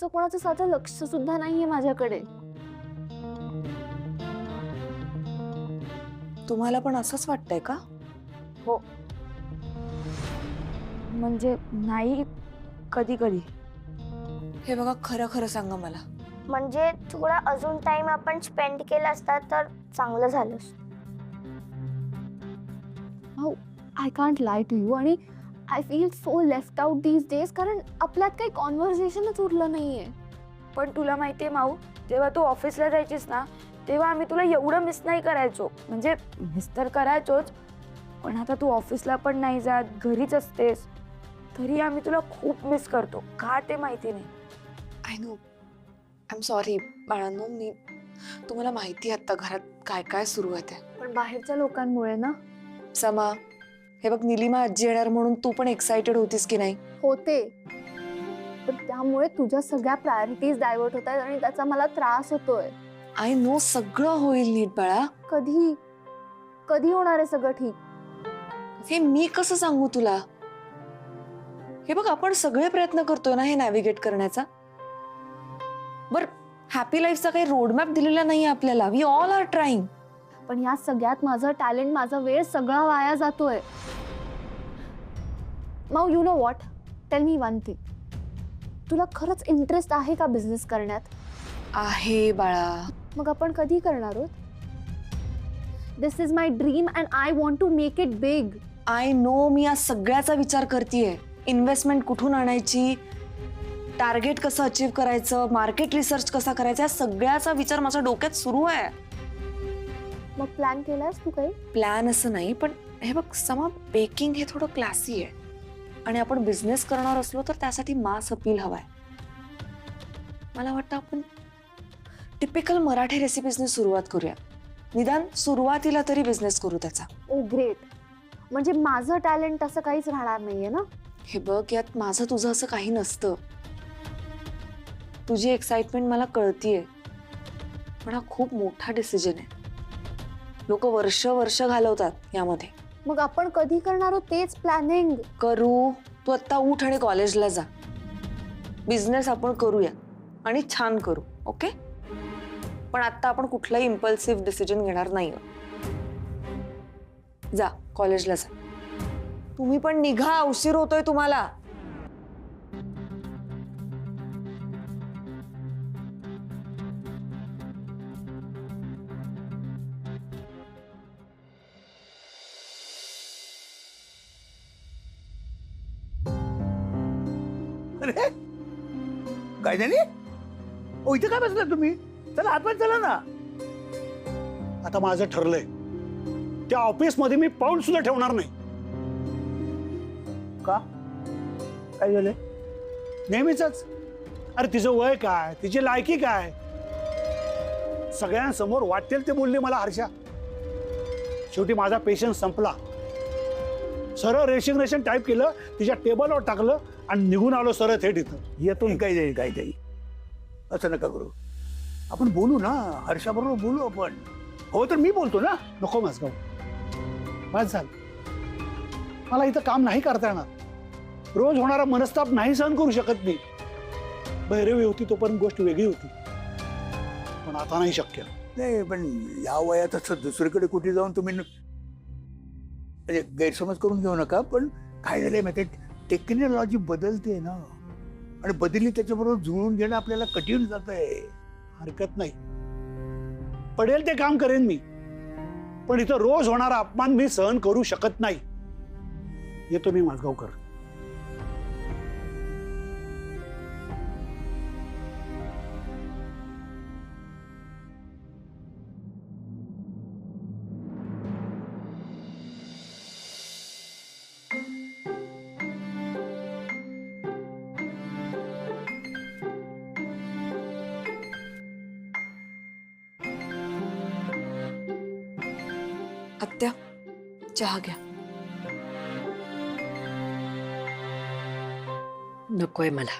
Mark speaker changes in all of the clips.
Speaker 1: तुमचं कोणाचं साधं लक्ष सुद्धा नाहीये माझ्याकडे.
Speaker 2: तुम्हाला पण असंच वाटतंय का?
Speaker 1: हो, म्हणजे नाही, कधी कधी.
Speaker 2: हे बघा, खरं खरं सांगा मला.
Speaker 3: म्हणजे थोडा अजून टाइम आपण स्पेंड केला असता तर चांगलं झालं.
Speaker 1: हो, I can't lie to you. आणि I feel so left out these days, कारण आपल्यात काही कॉन्व्हर्सेशनच उरलं नाहीये.
Speaker 4: पण तुला माहितीये माऊ, जेव्हा तू ऑफिसला जायचीस ना तेव्हा आम्ही तुला एवढं मिस नाही करायचो. म्हणजे मिस तर करायचोच, पण आता तू ऑफिसला पण नाही जात, घरीच असतेस, तरी आम्ही तुला खूप मिस करतो. का ते माहिती नाही.
Speaker 2: I know, I am sorry बाळांनो. मी तुम्हाला माहिती आहे आता घरात काय काय सुरू आहे ते.
Speaker 1: पण बाहेरच्या लोकांमुळे ना.
Speaker 2: समा, हे बघ, निलिमा आजी येणार म्हणून तू पण एक्साइटेड होतीस की नाही?
Speaker 1: होते, पण त्यामुळे तुझ्या सगळ्या प्रायोरिटीज डायव्हर्ट होत आहेत आणि त्याचा मला त्रास होतोय.
Speaker 2: आय नो, सगळं होईल नीट बाळा.
Speaker 1: कधी कधी होणार आहे सगळं ठीक?
Speaker 2: हे मी कसं सांगू तुला? हे बघ, आपण सगळे प्रयत्न करतोय ना हे नॅव्हिगेट करण्याचा. बर, हॅपी लाईफचा काही रोडमॅप दिलेला नाही आपल्याला. We all are trying.
Speaker 1: पण या सगळ्यात माझं टॅलेंट, माझा वेळ सगळा वाया जातोय. माऊ, you know what, tell me one thing. तुला खरंच इंटरेस्ट आहे का बिझनेस करण्यात?
Speaker 2: आहे बाळा.
Speaker 1: मग आपण कधी करणार आहोत? This is my dream and I want to make it big.
Speaker 2: I know, मी या सगळ्याचा विचार करतेय. इन्व्हेस्टमेंट कुठून आणायची, टार्गेट कसं अचीव करायचं, मार्केट रिसर्च कसा करायचा, या सगळ्याचा विचार माझ्या डोक्यात सुरू आहे.
Speaker 1: मग प्लॅन केलास तू काही?
Speaker 2: प्लॅन असं नाही, पण हे बघ समा, बेकिंग हे थोडं क्लासी आहे आणि आपण बिझनेस करणार असलो तर त्यासाठी मास अपील हवाय. मला वाटतं आपण टिपिकल मराठी रेसिपीजने सुरुवात करूया. निदान सुरुवातीला तरी बिझनेस करू त्याचा.
Speaker 1: ओ ग्रेट. म्हणजे माझं टॅलेंट असं काहीच राहणार नाहीये ना?
Speaker 2: हे बघ, यात माझं तुझं असं काही नसतं. तुझी एक्साइटमेंट मला कळतीये, पण हा खूप मोठा डिसिजन आहे. लोक वर्ष वर्ष घालवतात यामध्ये.
Speaker 1: मग आपण कधी करणार आहोत तेच प्लॅनिंग
Speaker 2: करू. तू आत्ता उठ आणि कॉलेजला जा. बिझनेस आपण करूया आणि छान करू, ओके? पण आता आपण कुठलाही इम्पल्सिव्ह डिसिजन घेणार नाही. जा कॉलेजला जा. तुम्ही पण निघा, उशीर होतोय तुम्हाला.
Speaker 5: अरे काय झाली? ओ, इथे काय बसला तुम्ही? चला आतमध्ये चला ना.
Speaker 6: आता माझं ठरलंय, त्या ऑफिसमध्ये मी पाऊल सुद्धा ठेवणार नाही.
Speaker 5: का? काय झालं?
Speaker 6: नेहमीच. अरे तिचं वय काय, तिची लायकी काय, सगळ्यांसमोर वाटेल ते बोलली मला हर्षा. शेवटी माझा पेशन्स संपला. सरळ रेसिग्नेशन टाईप केलं, तिच्या टेबलवर टाकलं आणि निघून आलो सरळ थेट इथं.
Speaker 5: येतो काय जाईल काय जाईल. असं नका करू. आपण बोलू ना, हर्षाबरोबर बोलू आपण.
Speaker 6: हो तर मी बोलतो ना. नको माझगाव, बस झालं. मला इथं काम नाही करता येणार. रोज होणारा मनस्ताप नाही सहन करू शकत मी. भैरवी होती तोपर्यंत गोष्ट वेगळी होती, पण आता नाही शक्य.
Speaker 5: नाही, पण या वयात असं दुसरीकडे कुठे जाऊन तुम्ही म्हणजे गैरसमज करून घेऊ नका. पण काय झालंय माहिती, टेक्नॉलॉजी बदलते ना, आणि बदलली त्याच्याबरोबर जुळून घेणं आपल्याला कठीण जात आहे.
Speaker 6: हरकत नाही, पडेल ते काम करेन मी, पण इथं रोज होणारा अपमान मी सहन करू शकत नाही. येतो मी माझगावकर.
Speaker 2: आत्या, चहा घ्या.
Speaker 7: नकोय मला.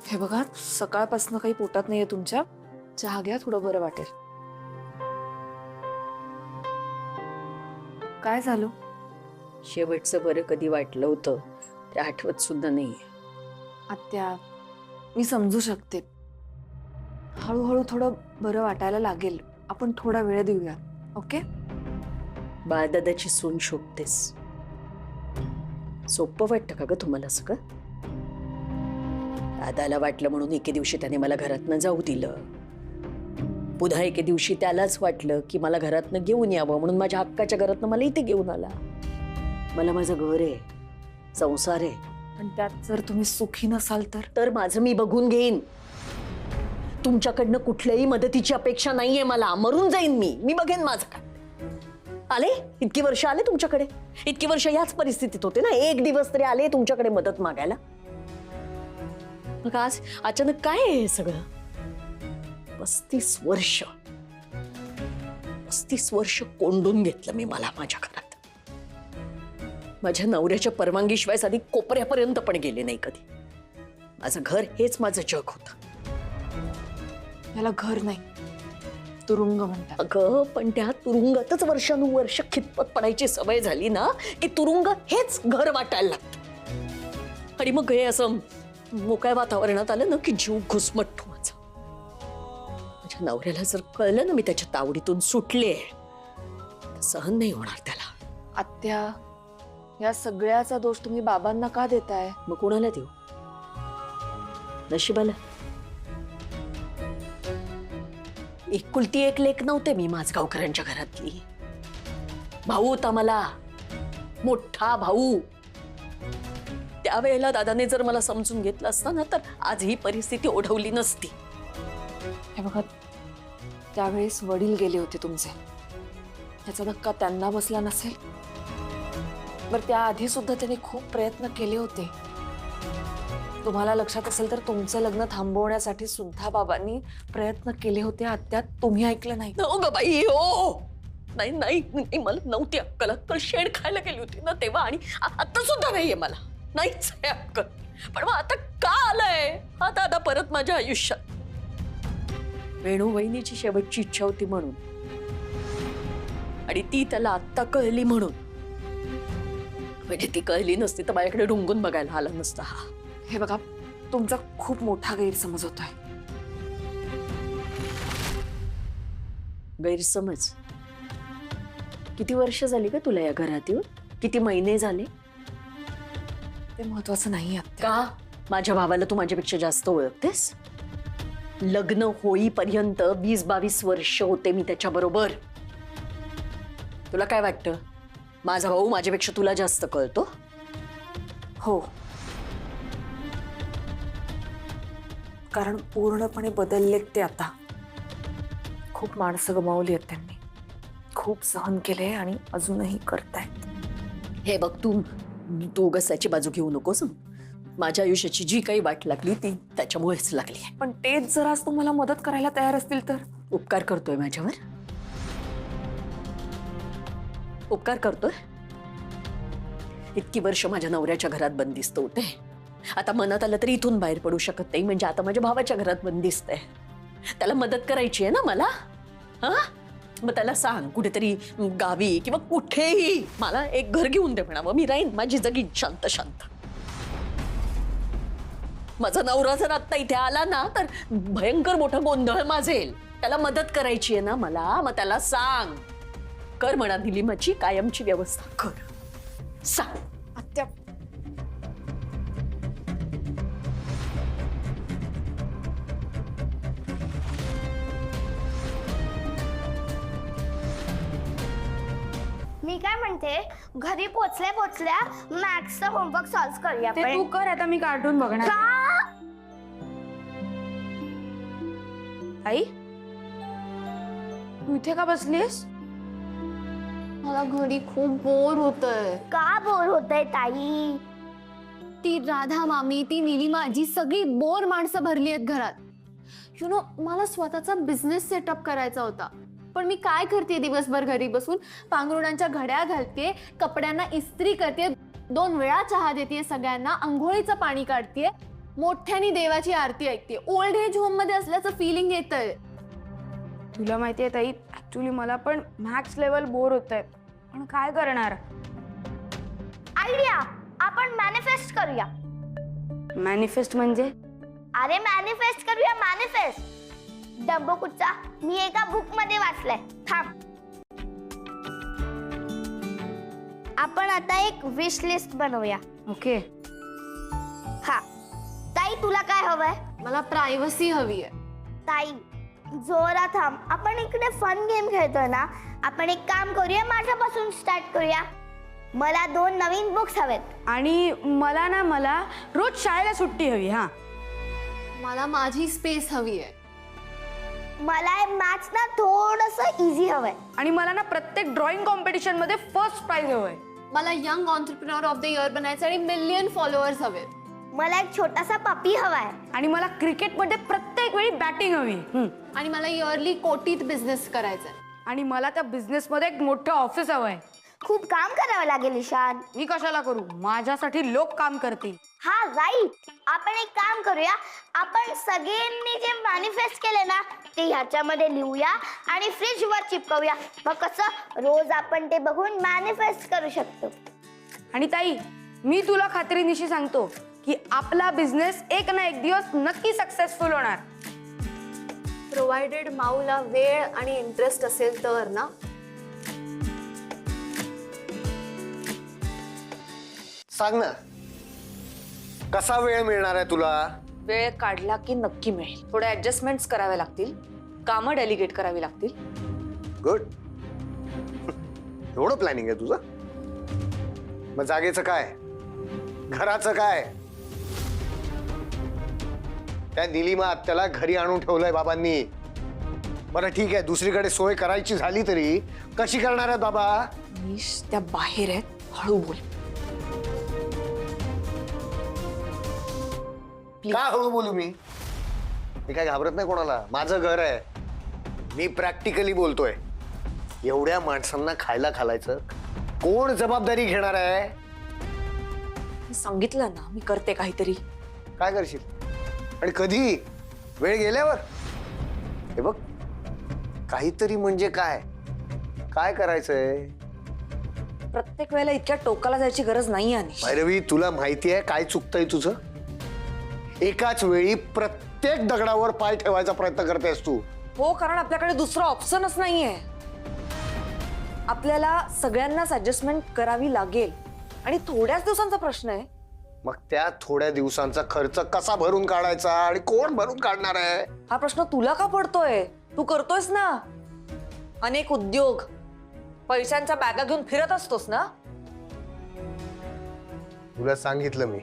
Speaker 2: हे बघा, सकाळपासून काही पोटात नाहीये तुमच्या. चहा घ्या, थोडं बरं वाटेल. काय झालं?
Speaker 7: शेवटचं बरं कधी वाटलं होतं ते आठवत सुद्धा नाहीये.
Speaker 2: आत्या, मी समजू शकते. हळूहळू थोडं बरं वाटायला लागेल. आपण थोडा वेळ देऊया. ओके?
Speaker 7: बाळदादाची सून शोधतेस. सोपं वाटतं का ग तुम्हाला सगळं? दादाला वाटलं म्हणून एके दिवशी त्याने मला घरातनं जाऊ दिलं. पुन्हा एके दिवशी त्यालाच वाटलं की मला घरातनं घेऊन यावं म्हणून माझ्या हक्काच्या घरातनं मला इथे घेऊन आला. मला माझं घर आहे, संसार आहे.
Speaker 2: पण त्यात जर तुम्ही सुखी नसाल
Speaker 7: तर माझं मी बघून घेईन. तुमच्याकडनं कुठल्याही मदतीची अपेक्षा नाहीये मला. मरून जाईन मी बघेन माझं काय. आले इतकी वर्ष आले तुमच्याकडे, इतकी वर्ष याच परिस्थितीत होते ना. एक दिवस तरी आले तुमच्याकडे मदत मागायला. मग आज अचानक काय आहे हे सगळं? 35 वर्ष कोंडून घेतलं मी मला माझ्या घरात. माझ्या नवऱ्याच्या परवानगीशिवाय साधी कोपऱ्यापर्यंत पण गेले नाही कधी. माझं घर हेच माझं जग होतं.
Speaker 2: याला घर नाही, तुरुंग म्हणतात.
Speaker 7: अगं पण त्या तुरुंगातच वर्षानुवर्ष खितपत पडायची सवय झाली ना की तुरुंग हेच घर वाटायला लागतं. आणि मग हे असं मोकळ्या वातावरणात आलं ना की जीव घुसमटतो माझा. माझ्या नवऱ्याला जर कळलं ना मी त्याच्या तावडीतून सुटले तर सहन नाही होणार त्याला.
Speaker 2: आत्या, या सगळ्याचा दोष तुम्ही बाबांना का देताय?
Speaker 7: मग कोणाला देऊ? नशिबाला. एकुलती एक लेक नव्हते मी माझगावकरांच्या घरातली. भाऊ होता मला, मोठा भाऊ. त्यावेळेला दादाने जर मला समजून घेतलं असतं ना तर आज ही परिस्थिती ओढवली नसती.
Speaker 2: हे बघा, त्यावेळेस वडील गेले होते तुमचे. त्याचा धक्का त्यांना बसला नसेल. बरं, त्याआधी सुद्धा त्यांनी खूप प्रयत्न केले होते. तुम्हाला लक्षात असेल तर तुमचं लग्न थांबवण्यासाठी सुद्धा बाबांनी प्रयत्न केले होते. आत्या, तुम्ही ऐकलं नाही.
Speaker 7: हो ग बाई, हो. नाही नाही नाही, मला नव्हती अक्कल. अक्कल शेण खायला गेली होती ना तेव्हा, आणि आता सुद्धा नाहीये मला. नाहीच आहे अक्कल. पण मग आता का आलंय हा दादा परत माझ्या आयुष्यात? वेणू वहिनीची शेवटची इच्छा होती म्हणून, आणि ती त्याला आत्ता कळली म्हणून. म्हणजे ती कळली नसती तर माझ्याकडे ढुंगून बघायला आला नसता हा.
Speaker 2: हे बघा, तुमचा खूप मोठा गैरसमज होतोय.
Speaker 7: गैरसमज? किती वर्ष झाली का तुला या घरात येऊन? किती महिने झाले?
Speaker 2: ते महत्वाचं नाही आत्या.
Speaker 7: का? माझ्या भावाला तू माझ्यापेक्षा जास्त ओळखतेस? लग्न होईपर्यंत 20-22 वर्ष होते मी त्याच्या बरोबर. तुला काय वाटतं माझा भाऊ माझ्यापेक्षा तुला जास्त कळतो?
Speaker 2: हो, कारण पूर्णपणे बदललेत ते आता. खूप माणसं गमावली आहेत त्यांनी. खूप सहन केले आणि अजूनही करतायत.
Speaker 7: हे बघ, तू कसाची बाजू घेऊ नकोस. माझ्या आयुष्याची जी काही वाट लागली ती त्याच्यामुळेच लागली आहे.
Speaker 2: पण तेच जर आज तुम्हाला मदत करायला तयार असतील तर?
Speaker 7: उपकार करतोय माझ्यावर? उपकार करतोय? इतकी वर्ष माझ्या नवऱ्याच्या घरात बंदिस्त होते. आता मनात आलं तरी इथून बाहेर पडू शकत नाही. म्हणजे आता माझ्या भावाच्या घरात बंदिस्त आहे. त्याला मदत करायची आहे ना मला. हा, मग त्याला सांग कुठेतरी गावी किंवा कुठेही मला एक घर घेऊन दे म्हणावं. मी राहीन माझी जगीन शांत शांत. माझा नवरा जर आत्ता इथे आला ना तर भयंकर मोठा गोंधळ माजेल. त्याला मदत करायची आहे ना मला, मग त्याला सांग कर म्हणा निलिमाची कायमची व्यवस्था कर. सांग.
Speaker 2: आत्या,
Speaker 3: मी काय म्हणते, घरी पोचल्या मॅथ्सचा होमवर्क सॉल्व करूया
Speaker 4: ते तू
Speaker 3: आपण.
Speaker 4: कर, आता मी कार्टून बघणार.
Speaker 3: का?
Speaker 4: आई, तू इथे का बसलीस?
Speaker 1: मला घरी खूप बोर होतंय.
Speaker 3: का बोर होतंय ताई?
Speaker 1: ती राधा मामी, ती निलिमा आजी, सगळी बोर माणसं भरली आहेत घरात. यु नो, मला स्वतःचा बिझनेस सेटअप करायचा होता. पण मी काय करते दिवसभर घरी बसून? पांघरुणांच्या घड्या घालते, कपड्यांना इस्त्री करते, 2 वेळा चहा देते सगळ्यांना, अंघोळीचं पाणी काढते, मोठ्याने देवाची आरती ऐकते. ओल्ड एज होम मध्ये असल्याचं फिलिंग येतंय.
Speaker 4: तुला माहितीये ताई, ऍक्च्युली मला पण मॅक्स लेवल बोर होतंय. पण काय करणार?
Speaker 3: आयडिया, आपण मॅनिफेस्ट करूया.
Speaker 4: मॅनिफेस्ट म्हणजे?
Speaker 3: अरे मॅनिफेस्ट करूया मॅनिफेस्ट. डंबोकुटचा मी एका बुक मध्ये वाचलाय. थांब. आपण आता एक विश लिस्ट बनवूया.
Speaker 4: ओके.
Speaker 3: हा ताई तुला काय हवंय?
Speaker 1: मला प्रायव्हसी हवी आहे.
Speaker 3: ताई जोरा थांब. आपण इकडे फन गेम खेळतोय ना. आपण एक काम करूया, माझ्यापासून स्टार्ट करूया. मला 2 नवीन बुक्स हवेत.
Speaker 4: आणि मला रोज शाळेला सुट्टी हवी. हा.
Speaker 1: मला माझी स्पेस हवी आहे.
Speaker 3: मला मॅथ्स ना थोडस इझी हवंय.
Speaker 4: आणि मला ना प्रत्येक ड्रॉइंग कॉम्पिटिशन मध्ये फर्स्ट प्राइज हवंय.
Speaker 1: मला young entrepreneur of the year बनायचं आणि मिलियन फॉलोअर्स हवेत.
Speaker 3: मला एक छोटासा पपी हवाय.
Speaker 4: आणि मला क्रिकेटमध्ये प्रत्येक वेळी बॅटिंग हवी.
Speaker 1: आणि मला इयरली कोटीत बिझनेस करायचा आहे.
Speaker 4: आणि मला त्या बिझनेस मध्ये एक मोठं ऑफिस हवंय.
Speaker 3: खूप काम करावं लागेल ईशान.
Speaker 4: मी कशाला करू? माझ्यासाठी लोक काम करतील.
Speaker 3: हा राईट. आपण एक काम करूया, आपण सगळ्यांनी जे मॅनिफेस्ट केले ना ते ह्याच्यामध्ये लिहूया आणि फ्रीज वर चिपकवूया. मग कसं रोज आपण ते बघून मॅनिफेस्ट करू शकतो.
Speaker 4: आणि ताई मी तुला खात्रीनिशी सांगतो की आपला बिझनेस एक ना एक दिवस नक्की सक्सेसफुल होणार.
Speaker 1: प्रोव्हाइडेड माऊला वेळ आणि इंटरेस्ट असेल तर ना.
Speaker 8: सांग ना, कसा वेळ मिळणार आहे तुला?
Speaker 2: वेळ काढला की नक्की मिळेल. थोडे ऍडजस्टमेंट्स करावे लागतील, कामं डेलिगेट करावी लागतील.
Speaker 8: गुड. एवढं प्लॅनिंग आहे तुझं? मग जागेचं काय, घराचं काय? त्या निलिमा आत्याला घरी आणून ठेवलंय बाबांनी. बरं ठीक आहे, दुसरीकडे सोय करायची झाली तरी कशी करणार आहेत बाबा?
Speaker 2: मनीष त्या बाहेर आहेत, हळू बोल.
Speaker 8: का हळू बोलू मी? मी काय घाबरत नाही कोणाला. माझं घर आहे, मी प्रॅक्टिकली बोलतोय. एवढ्या माणसांना खायला घालायचं कोण जबाबदारी घेणार आहे?
Speaker 2: मी सांगितलं ना, मी करते काहीतरी.
Speaker 8: काय करशील आणि कधी? वेळ गेल्यावर? हे बघ, काहीतरी म्हणजे काय? काय करायचंय?
Speaker 2: प्रत्येक वेळेला इतक्या टोकाला जायची गरज नाही अनिश.
Speaker 8: भैरवी, तुला माहिती आहे काय चुकतंय तुझं? एकाच वेळी प्रत्येक दगडावर पाय ठेवायचा प्रयत्न करतेस तू.
Speaker 2: हो, कारण आपल्याकडे दुसरा ऑप्शनच नाहीये. आपल्याला सगळ्यांनाच ऍडजस्टमेंट करावी लागेल आणि थोड्याच दिवसांचा प्रश्न आहे.
Speaker 8: मग त्या थोड्या दिवसांचा खर्च कसा भरून काढायचा आणि कोण भरून काढणार आहे?
Speaker 2: हा प्रश्न तुला का पडतोय? तू करतोयस ना अनेक उद्योग, पैशांच्या बॅगा घेऊन फिरत असतोस ना.
Speaker 8: तुला सांगितलं मी,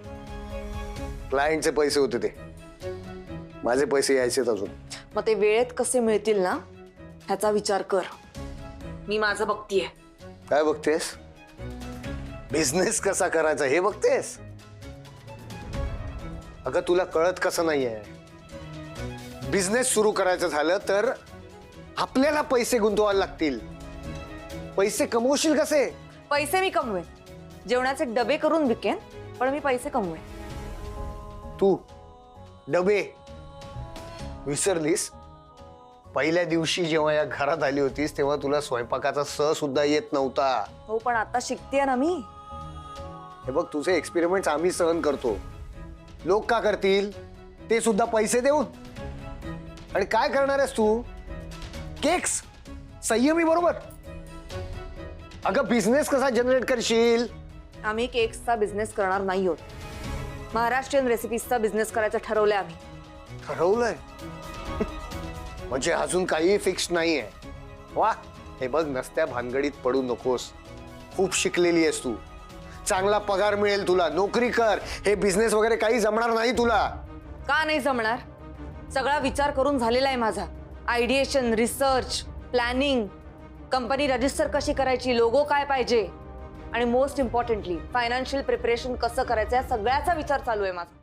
Speaker 8: क्लायंटचे पैसे होते ते, माझे पैसे यायचेत अजून.
Speaker 2: मग ते वेळेत कसे मिळतील ना ह्याचा विचार कर. मी माझं बघतीये.
Speaker 8: काय बघतेस? बिझनेस कसा करायचा हे बघतेस? अगं तुला कळत कसं नाहीये, बिझनेस सुरू करायचं झालं तर आपल्याला पैसे गुंतवायला लागतील. पैसे कमवशील कसे?
Speaker 2: पैसे मी कमवेन, जेवणाचे डबे करून विकेन, पण मी पैसे कमवेन.
Speaker 8: तू डबे विसरलीस? पहिल्या दिवशी जेव्हा या घरात आली होतीस तेव्हा तुला स्वयंपाकाचा स सुद्धा येत नव्हता.
Speaker 2: हो, पण आता शिकतेय ना मी.
Speaker 8: हे बघ, तुझे एक्सपेरिमेंट्स आम्ही सहन करतो, लोक का करतील? ते सुद्धा पैसे देऊन. आणि काय करणार आहेस तू? केक्स संयमी बरोबर. अगं बिझनेस कसा जनरेट करशील?
Speaker 2: आम्ही केक्सचा बिझनेस करणार नाही आहोत. महाराष्ट्रीयन रेसिपीजचा बिझनेस करायचं ठरवलंय आम्ही.
Speaker 8: ठरवलंय म्हणजे अजून काही फिक्स नाहीये. वा, हे बघ, नसत्या भानगडीत पडू नकोस. खूप शिकलेली आहेस तू, चांगला पगार मिळेल तुला, नोकरी कर. हे बिझनेस वगैरे काही जमणार नाही तुला.
Speaker 2: का नाही जमणार? सगळा विचार करून झालेला आहे माझा. आयडिएशन, रिसर्च, प्लॅनिंग, कंपनी रजिस्टर कशी करायची, लोगो काय पाहिजे आणि मोस्ट इम्पॉर्टंटली फायनान्शियल प्रिपरेशन कसं करायचं, या सगळ्याचा विचार चालू आहे माझा.